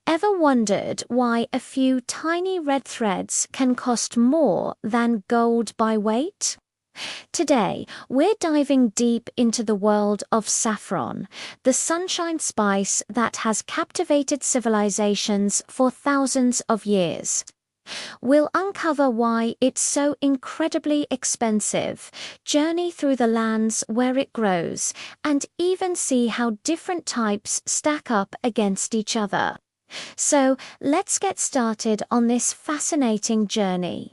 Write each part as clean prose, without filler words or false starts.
Ever wondered why a few tiny red threads can cost more than gold by weight? Today, we're diving deep into the world of saffron, the sunshine spice that has captivated civilizations for thousands of years. We'll uncover why it's so incredibly expensive, journey through the lands where it grows, and even see how different types stack up against each other. So, let's get started on this fascinating journey.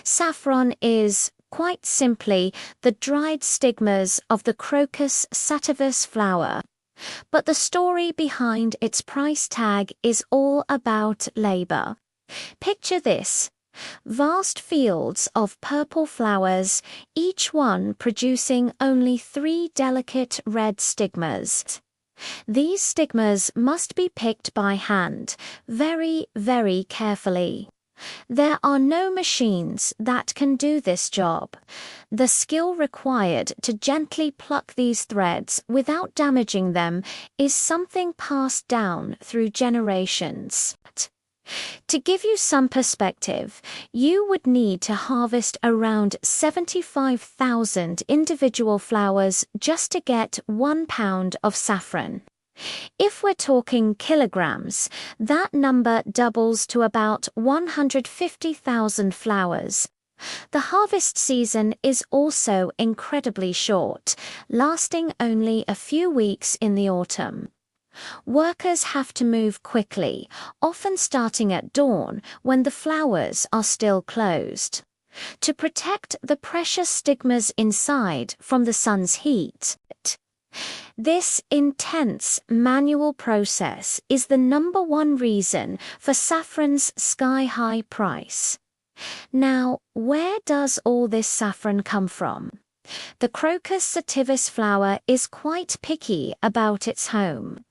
Saffron is, quite simply, the dried stigmas of the crocus sativus flower. But the story behind its price tag is all about labor. Picture this: vast fields of purple flowers, each one producing only 3 delicate red stigmas. These stigmas must be picked by hand, very, very carefully. There are no machines that can do this job. The skill required to gently pluck these threads without damaging them is something passed down through generations. To give you some perspective, you would need to harvest around 75,000 individual flowers just to get 1 pound of saffron. If we're talking kilograms, that number doubles to about 150,000 flowers. The harvest season is also incredibly short, lasting only a few weeks in the autumn. Workers have to move quickly, often starting at dawn when the flowers are still closed. To protect the precious stigmas inside from the sun's heat, this intense manual process is the #1 reason for saffron's sky-high price. Now, where does all this saffron come from? The crocus sativus flower is quite picky about its home.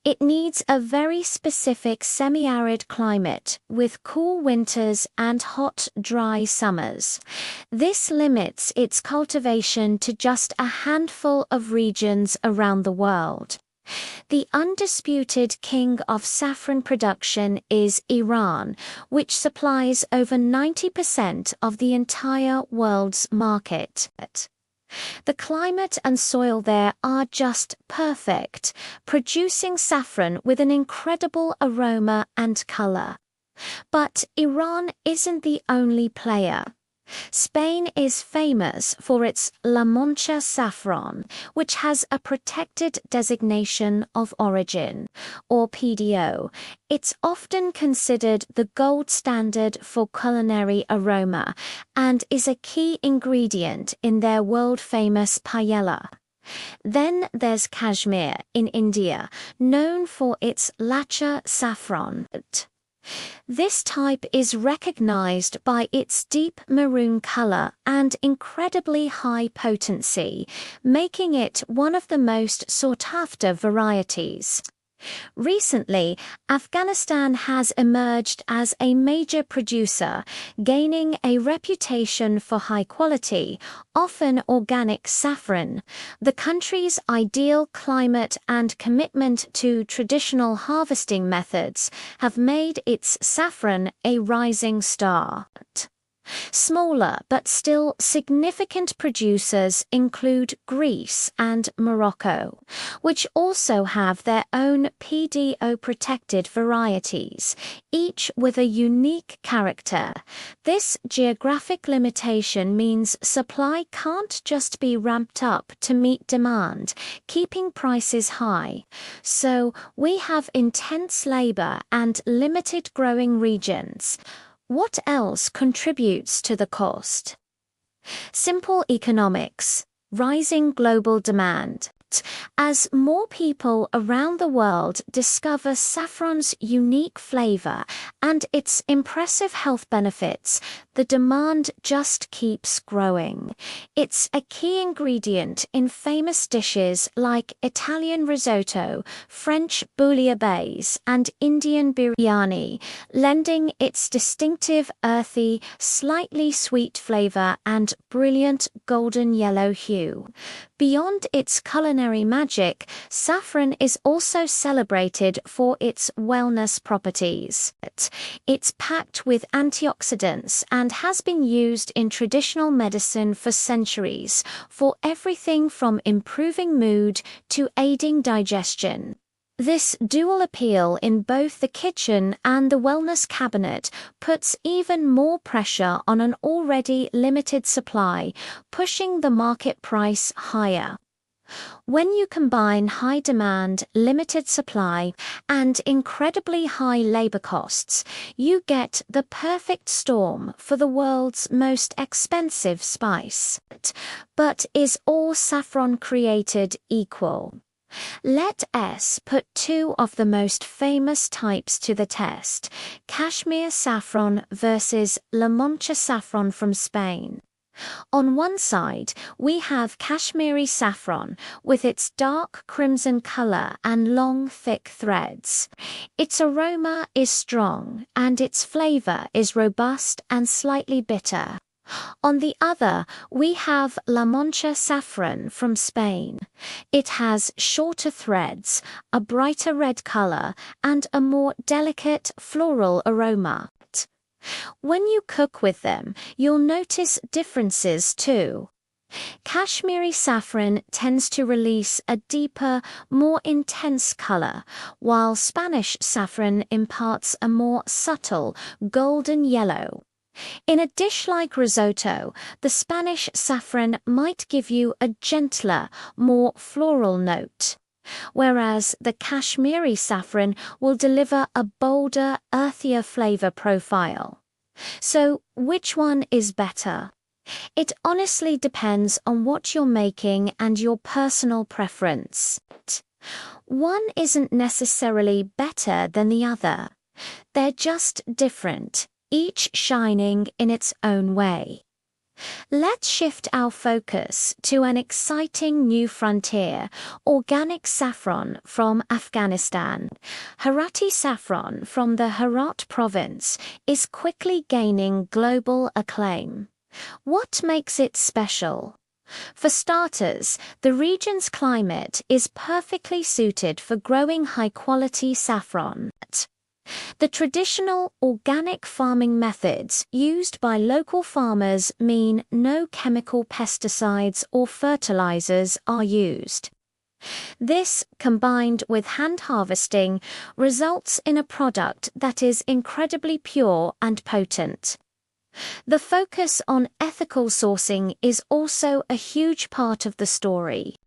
It needs a very specific semi-arid climate with cool winters and hot, dry summers. This limits its cultivation to just a handful of regions around the world. The undisputed king of saffron production is Iran, which supplies over 90% of the entire world's market. The climate and soil there are just perfect, producing saffron with an incredible aroma and color. But Iran isn't the only player. Spain is famous for its La Mancha saffron, which has a protected designation of origin, or PDO. It's often considered the gold standard for culinary aroma and is a key ingredient in their world-famous paella. Then there's Kashmir in India, known for its Lacha saffron. This type is recognized by its deep maroon color and incredibly high potency, making it one of the most sought-after varieties. Recently, Afghanistan has emerged as a major producer, gaining a reputation for high-quality, often organic saffron. The country's ideal climate and commitment to traditional harvesting methods have made its saffron a rising star. Smaller but still significant producers include Greece and Morocco, which also have their own PDO-protected varieties, each with a unique character. This geographic limitation means supply can't just be ramped up to meet demand, keeping prices high. So we have intense labor and limited growing regions. What else contributes to the cost? Simple economics, rising global demand. As more people around the world discover saffron's unique flavor and its impressive health benefits, the demand just keeps growing. It's a key ingredient in famous dishes like Italian risotto, French bouillabaisse, and Indian biryani, lending its distinctive earthy, slightly sweet flavor and brilliant golden yellow hue. Beyond its culinary magic, saffron is also celebrated for its wellness properties. It's packed with antioxidants and has been used in traditional medicine for centuries, for everything from improving mood to aiding digestion. This dual appeal in both the kitchen and the wellness cabinet puts even more pressure on an already limited supply, pushing the market price higher. When you combine high demand, limited supply, and incredibly high labor costs, you get the perfect storm for the world's most expensive spice. But is all saffron created equal? Let us put two of the most famous types to the test: Kashmir saffron versus La Mancha saffron from Spain. On one side, we have Kashmiri saffron with its dark crimson color and long, thick threads. Its aroma is strong and its flavor is robust and slightly bitter. On the other, we have La Mancha saffron from Spain. It has shorter threads, a brighter red color, and a more delicate floral aroma. When you cook with them, you'll notice differences too. Kashmiri saffron tends to release a deeper, more intense color, while Spanish saffron imparts a more subtle, golden yellow. In a dish like risotto, the Spanish saffron might give you a gentler, more floral note, whereas the Kashmiri saffron will deliver a bolder, earthier flavor profile. So, which one is better? It honestly depends on what you're making and your personal preference. One isn't necessarily better than the other. They're just different, each shining in its own way. Let's shift our focus to an exciting new frontier: organic saffron from Afghanistan. Harati saffron from the Herat province is quickly gaining global acclaim. What makes it special? For starters, the region's climate is perfectly suited for growing high-quality saffron. The traditional organic farming methods used by local farmers mean no chemical pesticides or fertilizers are used. This, combined with hand harvesting, results in a product that is incredibly pure and potent. The focus on ethical sourcing is also a huge part of the story.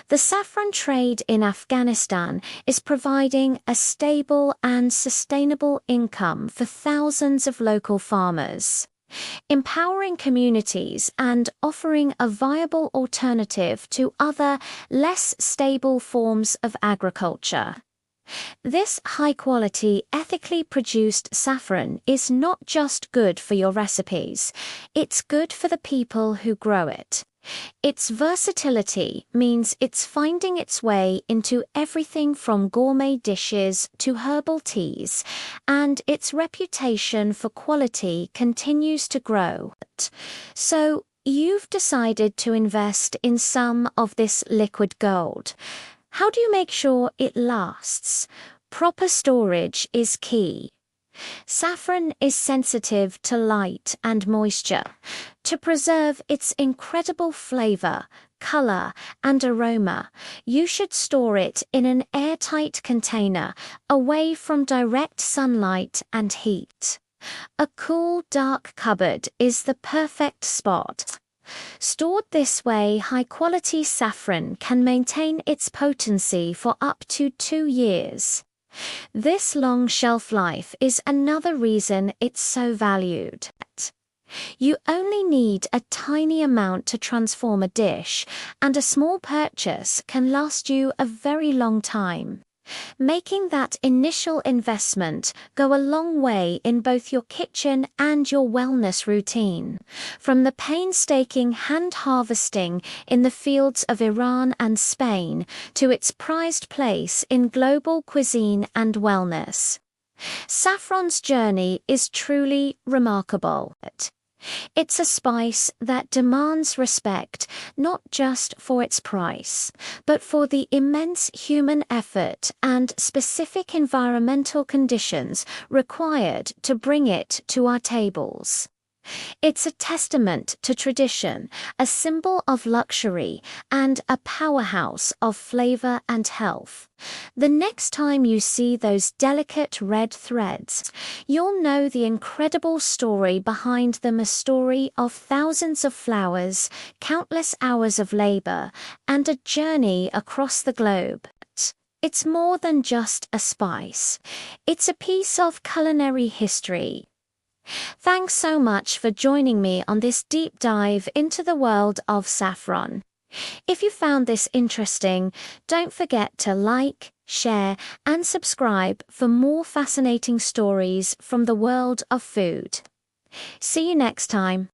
The saffron trade in Afghanistan is providing a stable and sustainable income for thousands of local farmers, empowering communities and offering a viable alternative to other, less stable forms of agriculture. This high-quality, ethically produced saffron is not just good for your recipes, it's good for the people who grow it. Its versatility means it's finding its way into everything from gourmet dishes to herbal teas, and its reputation for quality continues to grow. So, you've decided to invest in some of this liquid gold. How do you make sure it lasts? Proper storage is key. Saffron is sensitive to light and moisture. To preserve its incredible flavor, color, and aroma, you should store it in an airtight container, away from direct sunlight and heat. A cool, dark cupboard is the perfect spot. Stored this way, high-quality saffron can maintain its potency for up to 2 years. This long shelf life is another reason it's so valued. You only need a tiny amount to transform a dish, and a small purchase can last you a very long time. Making that initial investment go a long way in both your kitchen and your wellness routine. From the painstaking hand harvesting in the fields of Iran and Spain to its prized place in global cuisine and wellness. Saffron's journey is truly remarkable. It's a spice that demands respect not just for its price, but for the immense human effort and specific environmental conditions required to bring it to our tables. It's a testament to tradition, a symbol of luxury, and a powerhouse of flavor and health. The next time you see those delicate red threads, you'll know the incredible story behind them, a story of thousands of flowers, countless hours of labor, and a journey across the globe. It's more than just a spice. It's a piece of culinary history. Thanks so much for joining me on this deep dive into the world of saffron. If you found this interesting, don't forget to like, share, and subscribe for more fascinating stories from the world of food. See you next time.